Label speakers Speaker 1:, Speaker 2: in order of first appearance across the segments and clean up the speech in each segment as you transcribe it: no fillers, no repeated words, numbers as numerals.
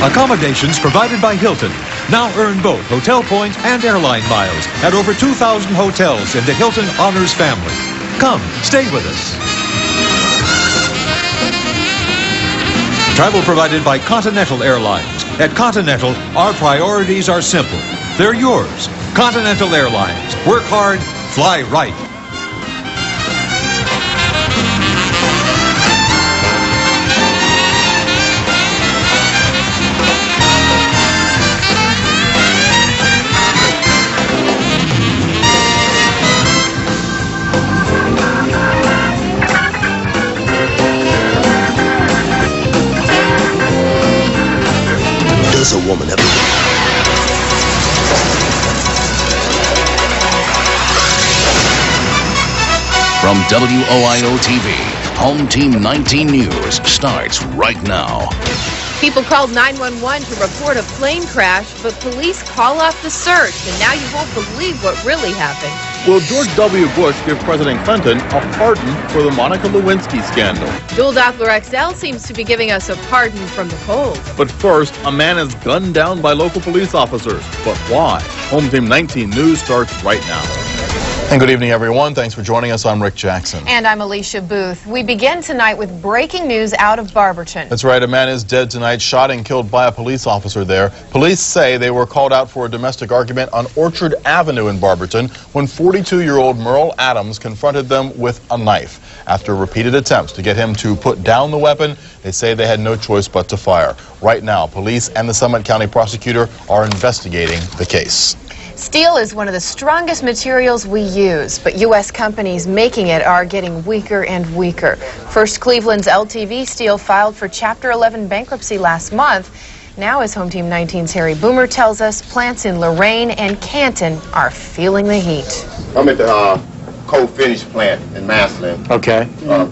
Speaker 1: Accommodations provided by Hilton. Now earn both hotel points and airline miles at over 2,000 hotels in the Hilton Honors family. Come, stay with us. Travel provided by Continental Airlines. At Continental, our priorities are simple. They're yours. Continental Airlines. Work hard, fly right.
Speaker 2: Does a woman ever...
Speaker 3: From WOIO TV, Hometeam 19 News starts right now.
Speaker 4: People called 911 to report a plane crash, but police call off the search, and now you won't believe what really happened.
Speaker 5: Will George W. Bush give President Clinton a pardon for the Monica Lewinsky scandal?
Speaker 4: Dual Doppler XL seems to be giving us a pardon from the cold.
Speaker 5: But first, a man is gunned down by local police officers. But why? Hometeam 19 News starts right now.
Speaker 6: And good evening, everyone. Thanks for joining us. I'm Rick Jackson.
Speaker 4: And I'm Alicia Booth. We begin tonight with breaking news out of Barberton.
Speaker 6: That's right. A man is dead tonight, shot and killed by a police officer there. Police say they were called out for a domestic argument on Orchard Avenue in Barberton when 42-year-old Merle Adams confronted them with a knife. After repeated attempts to get him to put down the weapon, they say they had no choice but to fire. Right now, police and the Summit County prosecutor are investigating the case.
Speaker 4: Steel is one of the strongest materials we use, but U.S. companies making it are getting weaker and weaker. First, Cleveland's LTV Steel filed for Chapter 11 bankruptcy last month. Now, as Hometeam 19's Harry Boomer tells us, plants in Lorain and Canton are feeling the heat.
Speaker 7: I'm at the cold finish plant in Massillon.
Speaker 8: Okay.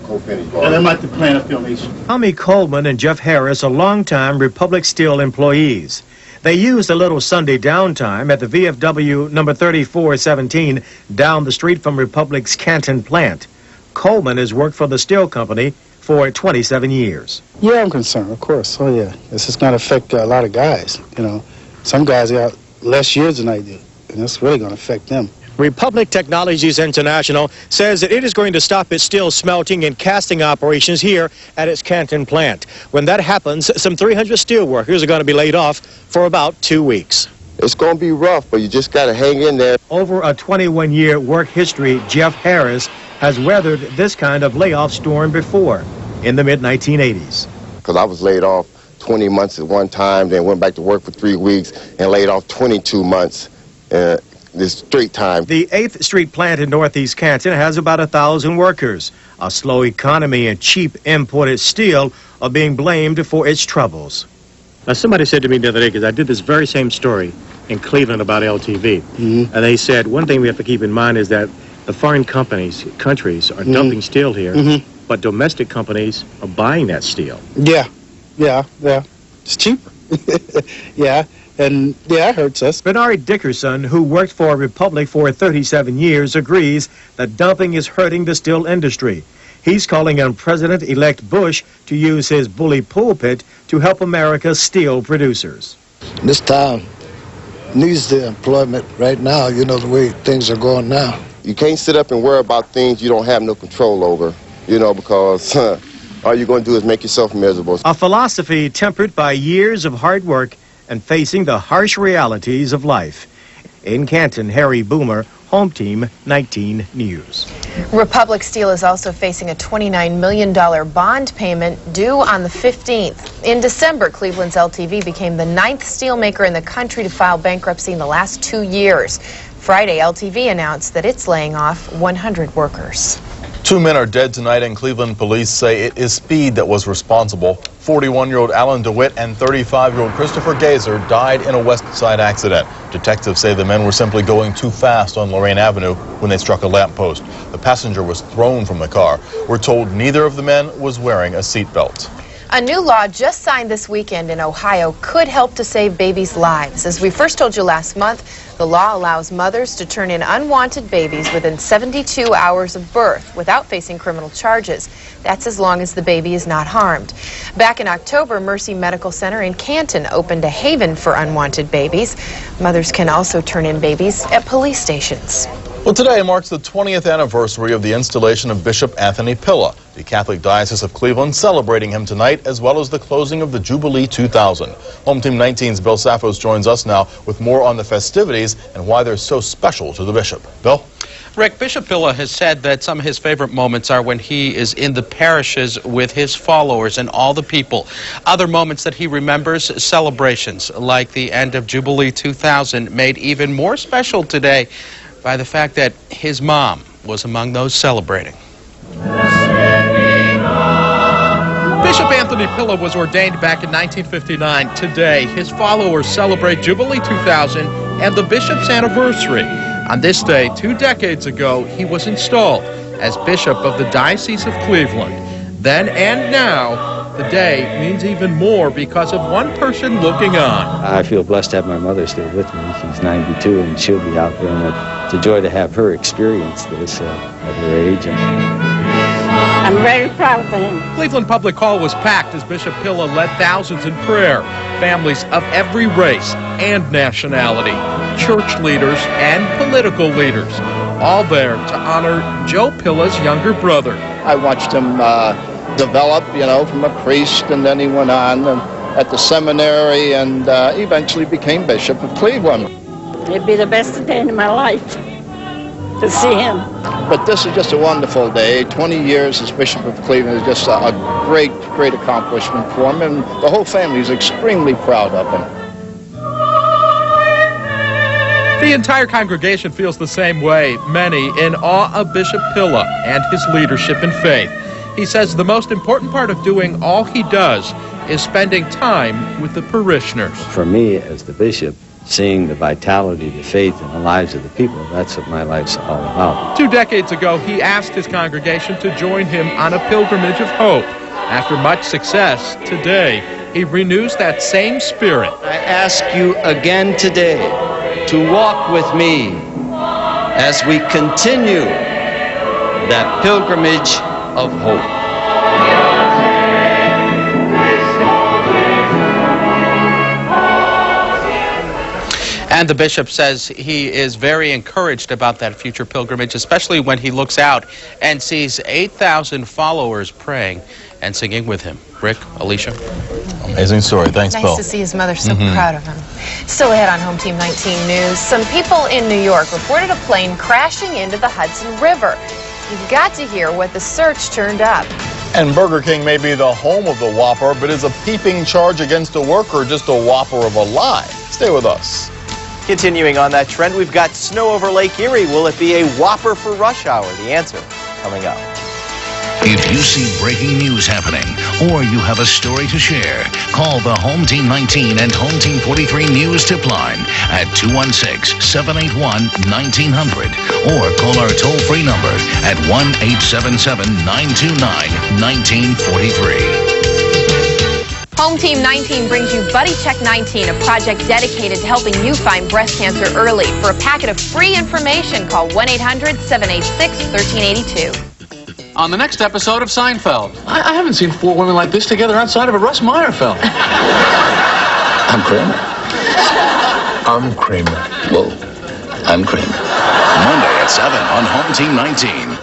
Speaker 7: Cold finish bar.
Speaker 8: And I'm at the plant of filmation.
Speaker 9: Tommy Coleman and Jeff Harris are longtime Republic Steel employees. They used a little Sunday downtime at the VFW number 3417 down the street from Republic's Canton plant. Coleman has worked for the steel company for 27 years.
Speaker 8: Yeah, I'm concerned, of course. Oh, yeah. This is going to affect a lot of guys. You know, some guys got less years than I do, and it's really going to affect them.
Speaker 9: Republic Technologies International says that it is going to stop its steel smelting and casting operations here at its Canton plant. When that happens, some 300 steel workers are going to be laid off for about 2 weeks.
Speaker 7: It's going to be rough, but you just got to hang in there.
Speaker 9: Over a 21-year work history, Jeff Harris has weathered this kind of layoff storm before in the mid-1980s.
Speaker 7: Because I was laid off 20 months at one time, then went back to work for 3 weeks and laid off 22 months. This straight time.
Speaker 9: The 8th Street plant in Northeast Canton has about 1,000 workers. A slow economy and cheap imported steel are being blamed for its troubles.
Speaker 10: Now, somebody said to me the other day, because I did this very same story in Cleveland about LTV, and they said one thing we have to keep in mind is that the foreign countries are dumping steel here, but domestic companies are buying that steel.
Speaker 8: Yeah. It's cheaper. Yeah. And, yeah, it hurts us.
Speaker 9: Bernard Dickerson, who worked for Republic for 37 years, agrees that dumping is hurting the steel industry. He's calling on President-elect Bush to use his bully pulpit to help America's steel producers.
Speaker 11: This town needs the employment right now, you know, the way things are going now.
Speaker 7: You can't sit up and worry about things you don't have no control over, you know, because all you're going to do is make yourself miserable.
Speaker 9: A philosophy tempered by years of hard work and facing the harsh realities of life. In Canton, Harry Boomer, Hometeam 19 News.
Speaker 4: Republic Steel is also facing a $29 million bond payment due on the 15th. In December, Cleveland's LTV became the 9th steelmaker in the country to file bankruptcy in the last 2 years. Friday, LTV announced that it's laying off 100 workers.
Speaker 6: 2 men are dead tonight, and Cleveland police say it is speed that was responsible. 41-year-old Alan DeWitt and 35-year-old Christopher Gazer died in a West Side accident. Detectives say the men were simply going too fast on Lorain Avenue when they struck a lamppost. The passenger was thrown from the car. We're told neither of the men was wearing a seatbelt.
Speaker 4: A new law just signed this weekend in Ohio could help to save babies' lives. As we first told you last month, the law allows mothers to turn in unwanted babies within 72 hours of birth without facing criminal charges. That's as long as the baby is not harmed. Back in October, Mercy Medical Center in Canton opened a haven for unwanted babies. Mothers can also turn in babies at police stations.
Speaker 6: Well, today marks the 20th anniversary of the installation of Bishop Anthony Pilla. The Catholic Diocese of Cleveland celebrating him tonight, as well as the closing of the Jubilee 2000. Home Team 19's Bill Saffos joins us now with more on the festivities and why they're so special to the bishop. Bill?
Speaker 12: Rick, Bishop Pilla has said that some of his favorite moments are when he is in the parishes with his followers and all the people. Other moments that he remembers, celebrations like the end of Jubilee 2000, made even more special today by the fact that his mom was among those celebrating. Bishop Anthony Pilla was ordained back in 1959. Today, his followers celebrate Jubilee 2000 and the bishop's anniversary. On this day, 2 decades ago, he was installed as Bishop of the Diocese of Cleveland. Then and now, the day means even more because of one person looking on.
Speaker 13: I feel blessed to have my mother still with me. She's 92 and she'll be out there, and it's a joy to have her experience this at her age.
Speaker 14: I'm very proud of him.
Speaker 12: Cleveland Public Hall was packed as Bishop Pilla led thousands in prayer. Families of every race and nationality, church leaders and political leaders, all there to honor Joe Pilla's younger brother.
Speaker 15: I watched him develop, from a priest, and then he went on at the seminary and eventually became Bishop of Cleveland.
Speaker 14: It'd be the best day in my life to see him.
Speaker 15: But this is just a wonderful day. 20 years as Bishop of Cleveland is just a great, great accomplishment for him, and the whole family is extremely proud of him.
Speaker 12: The entire congregation feels the same way, many in awe of Bishop Pilla and his leadership and faith. He says the most important part of doing all he does is spending time with the parishioners.
Speaker 13: For me, as the bishop, seeing the vitality, the faith in the lives of the people, that's what my life's all about.
Speaker 12: 2 decades ago, he asked his congregation to join him on a pilgrimage of hope. After much success, today, he renews that same spirit.
Speaker 13: I ask you again today to walk with me as we continue that pilgrimage of hope.
Speaker 12: And the bishop says he is very encouraged about that future pilgrimage, especially when he looks out and sees 8,000 followers praying and singing with him. Rick, Alicia.
Speaker 6: Amazing story. Thanks, Bill.
Speaker 4: Nice to see his mother so proud of him. Still ahead on Home Team 19 News, some people in New York reported a plane crashing into the Hudson River. You've got to hear what the search turned up.
Speaker 6: And Burger King may be the home of the Whopper, but is a peeping charge against a worker just a Whopper of a lie? Stay with us.
Speaker 16: Continuing on that trend, we've got snow over Lake Erie. Will it be a Whopper for rush hour? The answer coming up.
Speaker 3: If you see breaking news happening or you have a story to share, call the Home Team 19 and Home Team 43 News tip line at 216-781-1900 or call our toll-free number at 1-877-929-1943.
Speaker 4: Home Team 19 brings you Buddy Check 19, a project dedicated to helping you find breast cancer early. For a packet of free information, call 1-800-786-1382.
Speaker 17: On the next episode of Seinfeld. I haven't seen 4 women like this together outside of a Russ Meyer film.
Speaker 3: I'm Kramer.
Speaker 2: I'm Kramer.
Speaker 3: Whoa, I'm Kramer. Monday at 7 on Home Team 19.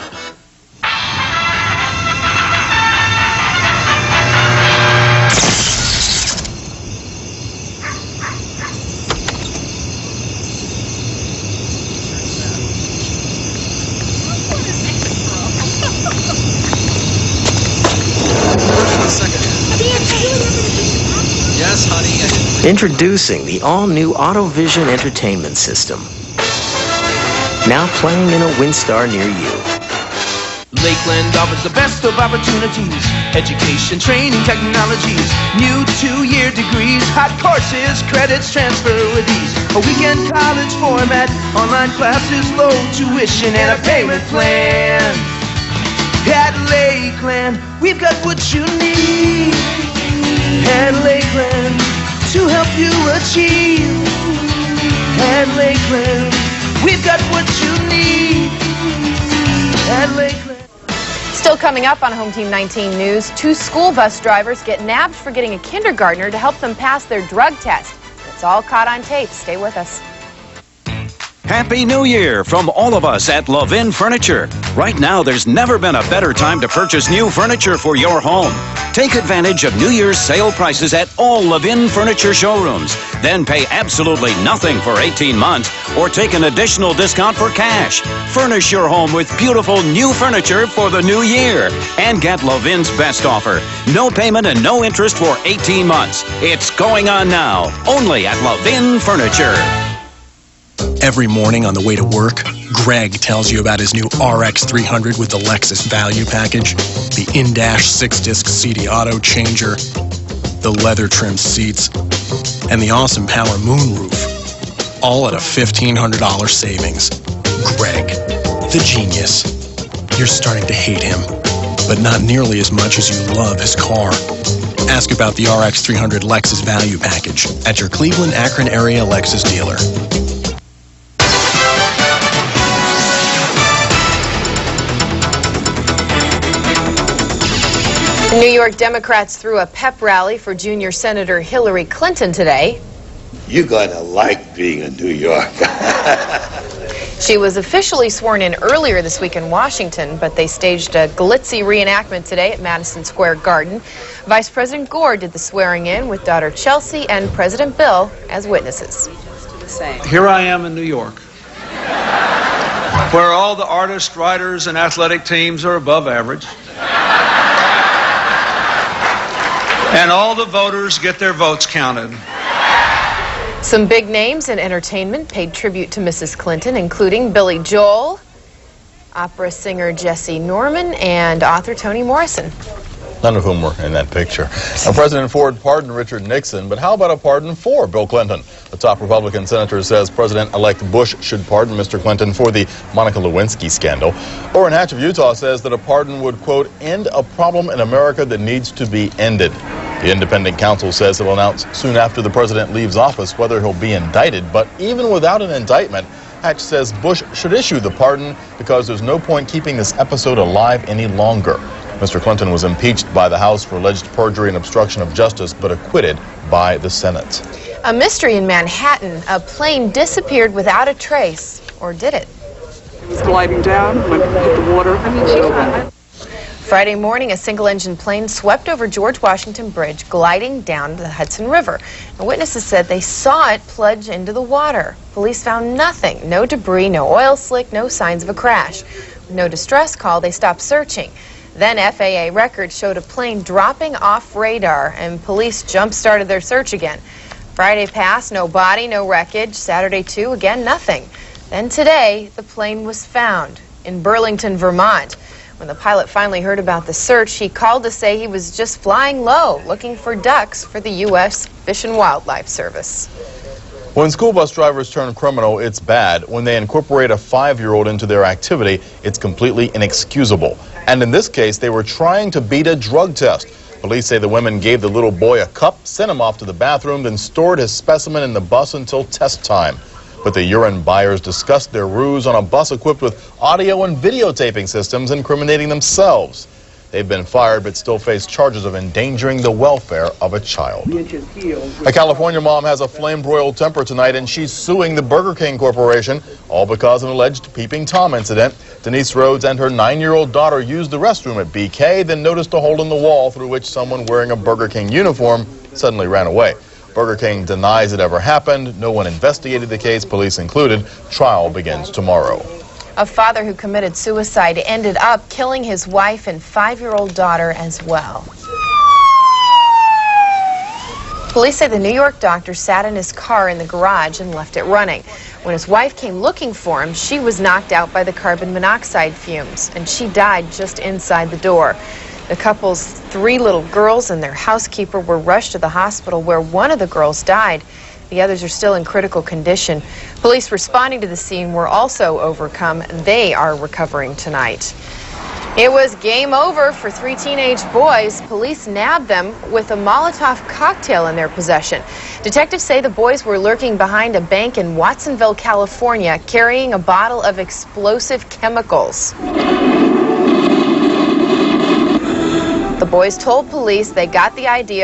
Speaker 17: Yes, honey.
Speaker 18: Introducing the all-new AutoVision entertainment system. Now playing in a WinStar near you.
Speaker 19: Lakeland offers the best of opportunities. Education, training, technologies. New 2-year degrees, hot courses, credits transfer with ease. A weekend college format, online classes, low tuition, and a payment plan. At Lakeland, we've got what you need. At Lakeland, to help you achieve. At Lakeland, we've got what you need. At Lakeland.
Speaker 4: Still coming up on Home Team 19 News, 2 school bus drivers get nabbed for getting a kindergartner to help them pass their drug test. It's all caught on tape. Stay with us.
Speaker 20: Happy New Year from all of us at Levin Furniture. Right now, there's never been a better time to purchase new furniture for your home. Take advantage of New Year's sale prices at all Levin Furniture showrooms. Then pay absolutely nothing for 18 months or take an additional discount for cash. Furnish your home with beautiful new furniture for the new year. And get Levin's best offer. No payment and no interest for 18 months. It's going on now, only at Levin Furniture.
Speaker 21: Every morning on the way to work, Greg tells you about his new RX 300 with the Lexus Value Package, the in-dash 6-disc CD auto changer, the leather-trimmed seats, and the awesome power moonroof, all at a $1,500 savings. Greg, the genius. You're starting to hate him, but not nearly as much as you love his car. Ask about the RX 300 Lexus Value Package at your Cleveland, Akron area Lexus dealer.
Speaker 4: New York Democrats threw a pep rally for junior Senator Hillary Clinton today.
Speaker 22: You're gonna like being a New Yorker.
Speaker 4: She was officially sworn in earlier this week in Washington, but they staged a glitzy reenactment today at Madison Square Garden. Vice President Gore did the swearing in with daughter Chelsea and President Bill as witnesses.
Speaker 23: Here I am in New York, where all the artists, writers, and athletic teams are above average. And all the voters get their votes counted.
Speaker 4: Some big names in entertainment paid tribute to Mrs. Clinton, including Billy Joel, opera singer Jesse Norman, and author Toni Morrison.
Speaker 6: None of whom were in that picture. Now, President Ford pardoned Richard Nixon, but how about a pardon for Bill Clinton? The top Republican senator says President-elect Bush should pardon Mr. Clinton for the Monica Lewinsky scandal. Orrin Hatch of Utah says that a pardon would, quote, end a problem in America that needs to be ended. The independent counsel says it will announce soon after the president leaves office whether he'll be indicted. But even without an indictment, Hatch says Bush should issue the pardon because there's no point keeping this episode alive any longer. Mr. Clinton was impeached by the House for alleged perjury and obstruction of justice, but acquitted by the Senate.
Speaker 4: A mystery in Manhattan. A plane disappeared without a trace. Or did it?
Speaker 24: It was gliding down, went hit the water.
Speaker 4: Friday morning, a single-engine plane swept over George Washington Bridge, gliding down the Hudson River. And witnesses said they saw it plunge into the water. Police found nothing. No debris, no oil slick, no signs of a crash. With no distress call, they stopped searching. Then FAA records showed a plane dropping off radar, and police jump-started their search again. Friday passed, no body, no wreckage. Saturday, too, again, nothing. Then today, the plane was found in Burlington, Vermont. When the pilot finally heard about the search, he called to say he was just flying low, looking for ducks for the U.S. Fish and Wildlife Service.
Speaker 6: When school bus drivers turn criminal, it's bad. When they incorporate a 5-year-old into their activity, it's completely inexcusable. And in this case, they were trying to beat a drug test. Police say the women gave the little boy a cup, sent him off to the bathroom, then stored his specimen in the bus until test time. But the urine buyers discussed their ruse on a bus equipped with audio and videotaping systems, incriminating themselves. They've been fired but still face charges of endangering the welfare of a child. A California mom has a flame-broiled temper tonight, and she's suing the Burger King Corporation, all because of an alleged peeping Tom incident. Denise Rhodes and her 9-year-old daughter used the restroom at BK, then noticed a hole in the wall through which someone wearing a Burger King uniform suddenly ran away. Burger King denies it ever happened. No one investigated the case, police included. Trial begins tomorrow.
Speaker 4: A father who committed suicide ended up killing his wife and 5-year-old daughter as well. Police say the New York doctor sat in his car in the garage and left it running. When his wife came looking for him, she was knocked out by the carbon monoxide fumes, and she died just inside the door. The couple's 3 little girls and their housekeeper were rushed to the hospital, where one of the girls died. The others are still in critical condition. Police responding to the scene were also overcome. They are recovering tonight. It was game over for 3 teenage boys. Police nabbed them with a Molotov cocktail in their possession. Detectives say the boys were lurking behind a bank in Watsonville, California, carrying a bottle of explosive chemicals. boys told police they got the idea